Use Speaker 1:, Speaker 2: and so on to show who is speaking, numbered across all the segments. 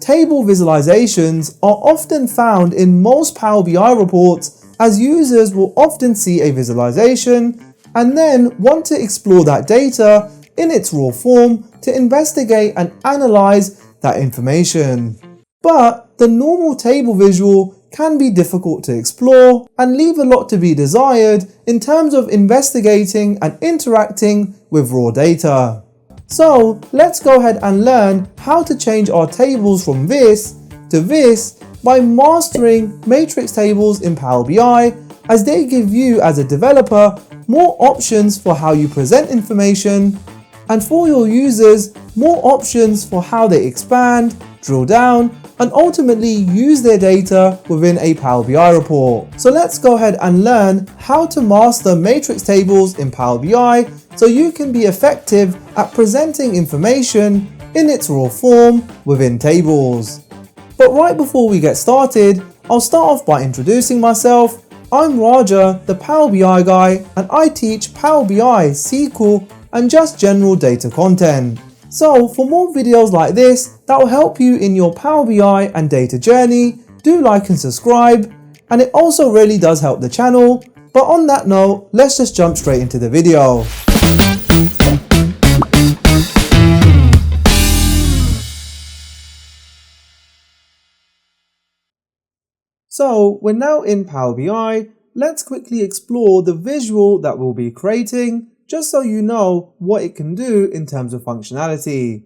Speaker 1: table visualizations are often found in most Power BI reports, as users will often see a visualization and then want to explore that data in its raw form to investigate and analyze that information. But the normal table visual can be difficult to explore and leave a lot to be desired in terms of investigating and interacting with raw data. So let's go ahead and learn how to change our tables from this to this by mastering matrix tables in Power BI, as they give you as a developer more options for how you present information, and for your users more options for how they expand, drill down, and ultimately use their data within a Power BI report. So let's go ahead and learn how to master matrix tables in Power BI so you can be effective at presenting information in its raw form within tables. But right before we get started, I'll start off by introducing myself. I'm Raja, the Power BI guy, and I teach Power BI, SQL, and just general data content. So for more videos like this that will help you in your Power BI and data journey, do like and subscribe, and it also really does help the channel. But on that note, let's just jump straight into the video. So we're now in Power BI. Let's quickly explore the visual that we'll be creating, just so you know what it can do in terms of functionality.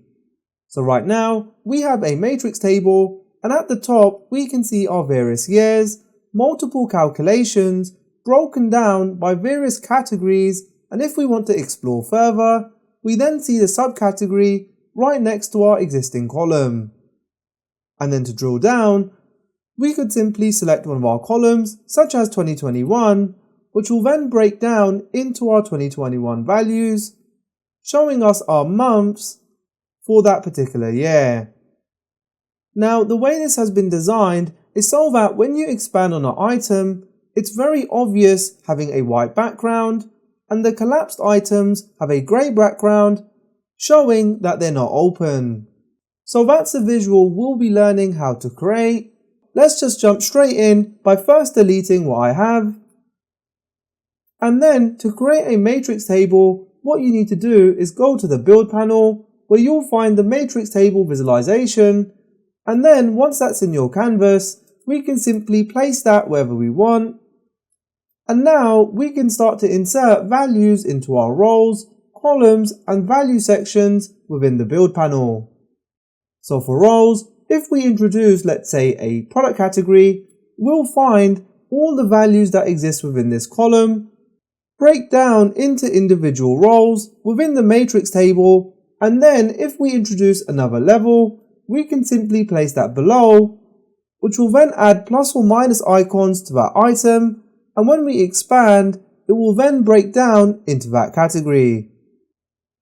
Speaker 1: So right now we have a matrix table, and at the top we can see our various years, multiple calculations broken down by various categories, and if we want to explore further, we then see the subcategory right next to our existing column. And then to drill down, we could simply select one of our columns, such as 2021, which will then break down into our 2021 values, showing us our months for that particular year. Now, the way this has been designed is so that when you expand on an item, it's very obvious having a white background, and the collapsed items have a grey background, showing that they're not open. So that's the visual we'll be learning how to create. Let's just jump straight in by first deleting what I have. And then to create a matrix table, what you need to do is go to the build panel, where you'll find the matrix table visualization. And then once that's in your canvas, we can simply place that wherever we want. And now we can start to insert values into our rows, columns, and value sections within the build panel. So for rows, if we introduce, let's say, a product category, we'll find all the values that exist within this column, break down into individual rows within the matrix table, and then if we introduce another level, we can simply place that below, which will then add plus or minus icons to that item, and when we expand, it will then break down into that category.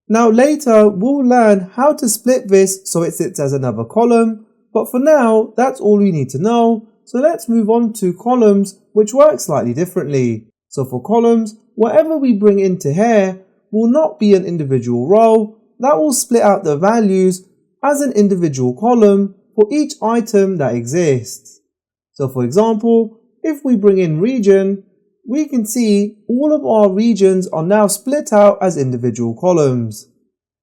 Speaker 1: Now later, we'll learn how to split this so it sits as another column, but for now, that's all we need to know. So let's move on to columns, which work slightly differently. So for columns, whatever we bring into here will not be an individual row. That will split out the values as an individual column for each item that exists. So for example, if we bring in region, we can see all of our regions are now split out as individual columns.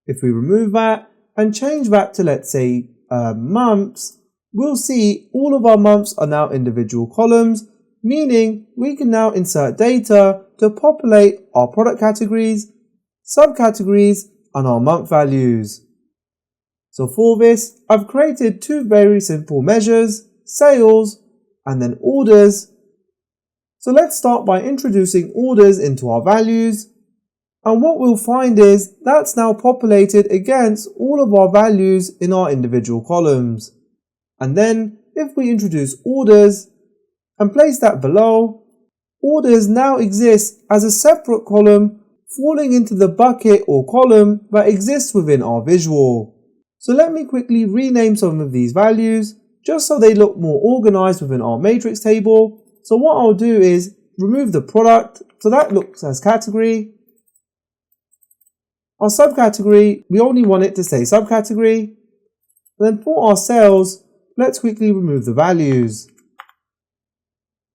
Speaker 1: If we remove that and change that to, let's say, months, we'll see all of our months are now individual columns, meaning we can now insert data to populate our product categories, subcategories, and our month values. So for this, I've created two very simple measures, sales and then orders. So let's start by introducing orders into our values. And what we'll find is that's now populated against all of our values in our individual columns. And then if we introduce orders and place that below, orders now exists as a separate column falling into the bucket or column that exists within our visual. So let me quickly rename some of these values just so they look more organized within our matrix table. So what I'll do is remove the product, so that looks as category. Our subcategory, we only want it to say subcategory. Then for our sales, let's quickly remove the values.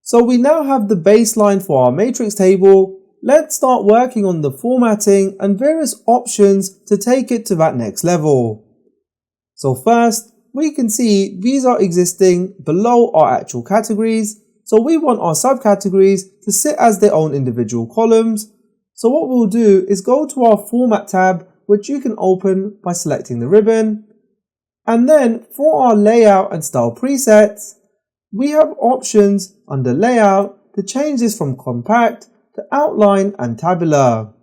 Speaker 1: So we now have the baseline for our matrix table. Let's start working on the formatting and various options to take it to that next level. So first, we can see these are existing below our actual categories. So we want our subcategories to sit as their own individual columns. So what we'll do is go to our Format tab, which you can open by selecting the ribbon. And then for our layout and style presets, we have options under layout to change this from compact to outline and tabular.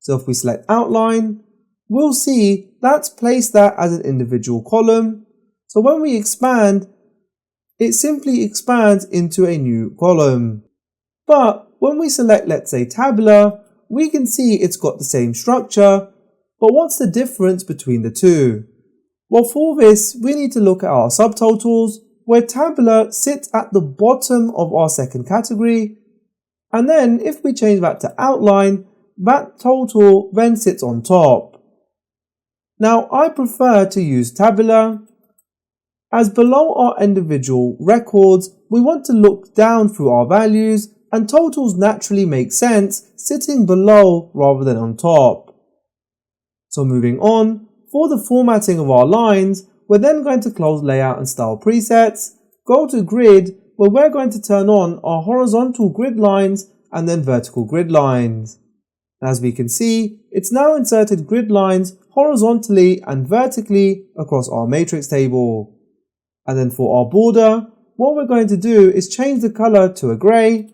Speaker 1: So if we select outline, we'll see that's placed that as an individual column. So when we expand, it simply expands into a new column. But when we select, let's say, tabular, we can see it's got the same structure. But what's the difference between the two? Well, for this, we need to look at our subtotals, where tabular sits at the bottom of our second category. And then if we change that to outline, that total then sits on top. Now, I prefer to use tabular, as below our individual records, we want to look down through our values, and totals naturally make sense sitting below rather than on top. So moving on, for the formatting of our lines, we're then going to close layout and style presets, go to grid, where we're going to turn on our horizontal grid lines and then vertical grid lines. As we can see, it's now inserted grid lines horizontally and vertically across our matrix table. And then for our border, what we're going to do is change the color to a grey,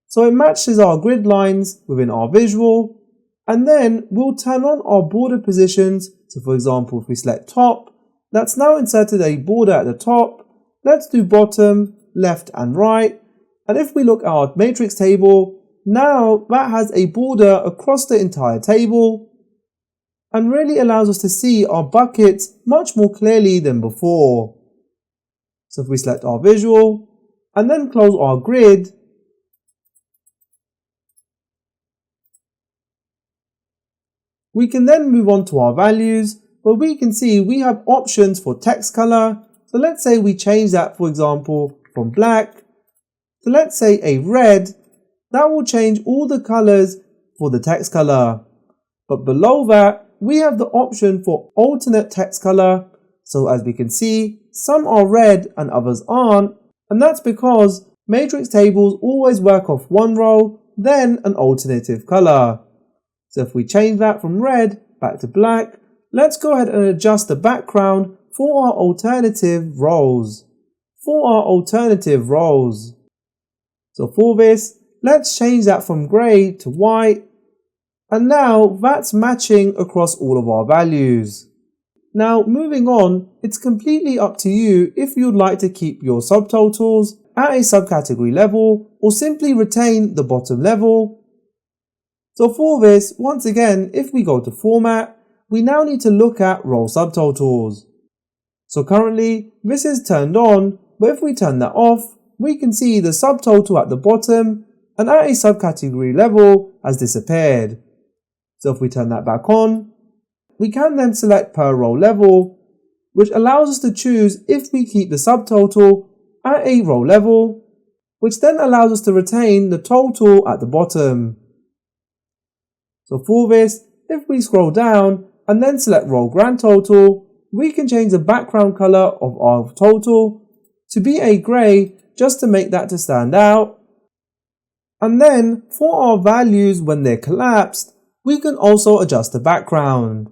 Speaker 1: so it matches our grid lines within our visual. And then we'll turn on our border positions. So for example, if we select top, that's now inserted a border at the top. Let's do bottom, left and right. And if we look at our matrix table, now that has a border across the entire table and really allows us to see our buckets much more clearly than before. So if we select our visual and then close our grid, we can then move on to our values, where we can see we have options for text color. So let's say we change that, for example, from black to, let's say, a red. That will change all the colors for the text color. But below that, we have the option for alternate text color. So as we can see, some are red and others aren't. And that's because matrix tables always work off one row, then an alternative color. So if we change that from red back to black, let's go ahead and adjust the background for our alternative rows. So for this, let's change that from grey to white. And now that's matching across all of our values. Now moving on, it's completely up to you if you'd like to keep your subtotals at a subcategory level or simply retain the bottom level. So for this, once again, if we go to format, we now need to look at row subtotals. So currently this is turned on, but if we turn that off, we can see the subtotal at the bottom and at a subcategory level has disappeared. So if we turn that back on, we can then select per row level, which allows us to choose if we keep the subtotal at a row level, which then allows us to retain the total at the bottom. So for this, if we scroll down and then select row grand total, we can change the background color of our total to be a grey just to make that to stand out. And then for our values when they're collapsed, we can also adjust the background.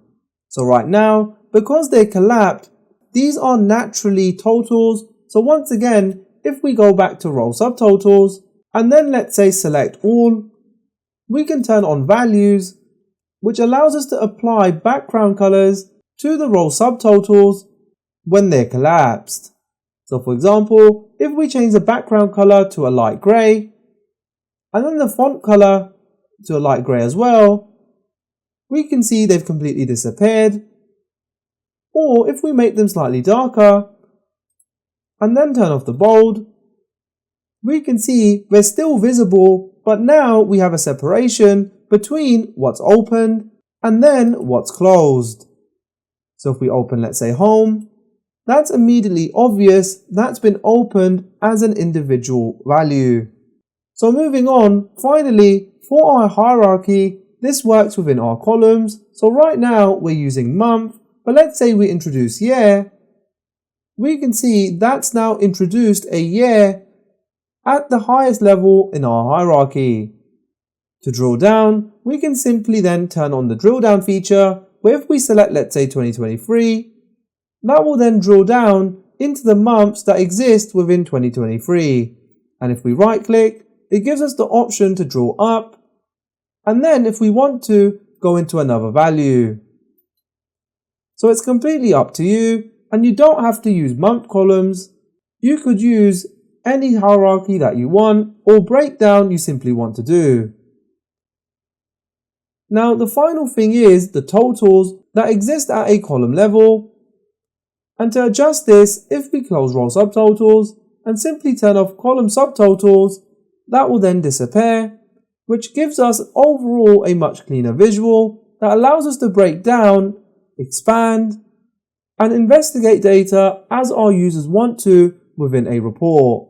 Speaker 1: So right now, because they're collapsed, these are naturally totals. So once again, if we go back to row subtotals and then let's say select all, we can turn on values, which allows us to apply background colors to the row subtotals when they're collapsed. So for example, if we change the background color to a light grey and then the font color to a light grey as well, we can see they've completely disappeared. Or if we make them slightly darker and then turn off the bold, we can see they're still visible, but now we have a separation between what's opened and then what's closed. So if we open, let's say home, that's immediately obvious that's been opened as an individual value. So moving on, finally, for our hierarchy, this works within our columns. So right now we're using month, but let's say we introduce year. We can see that's now introduced a year at the highest level in our hierarchy. To drill down, we can simply then turn on the drill down feature, where if we select, let's say 2023, that will then drill down into the months that exist within 2023. And if we right click, it gives us the option to drill up, and then if we want to, go into another value. So it's completely up to you, and you don't have to use month columns. You could use any hierarchy that you want, or breakdown you simply want to do. Now the final thing is the totals that exist at a column level. And to adjust this, if we close row subtotals and simply turn off column subtotals, that will then disappear, which gives us overall a much cleaner visual that allows us to break down, expand, and investigate data as our users want to within a report.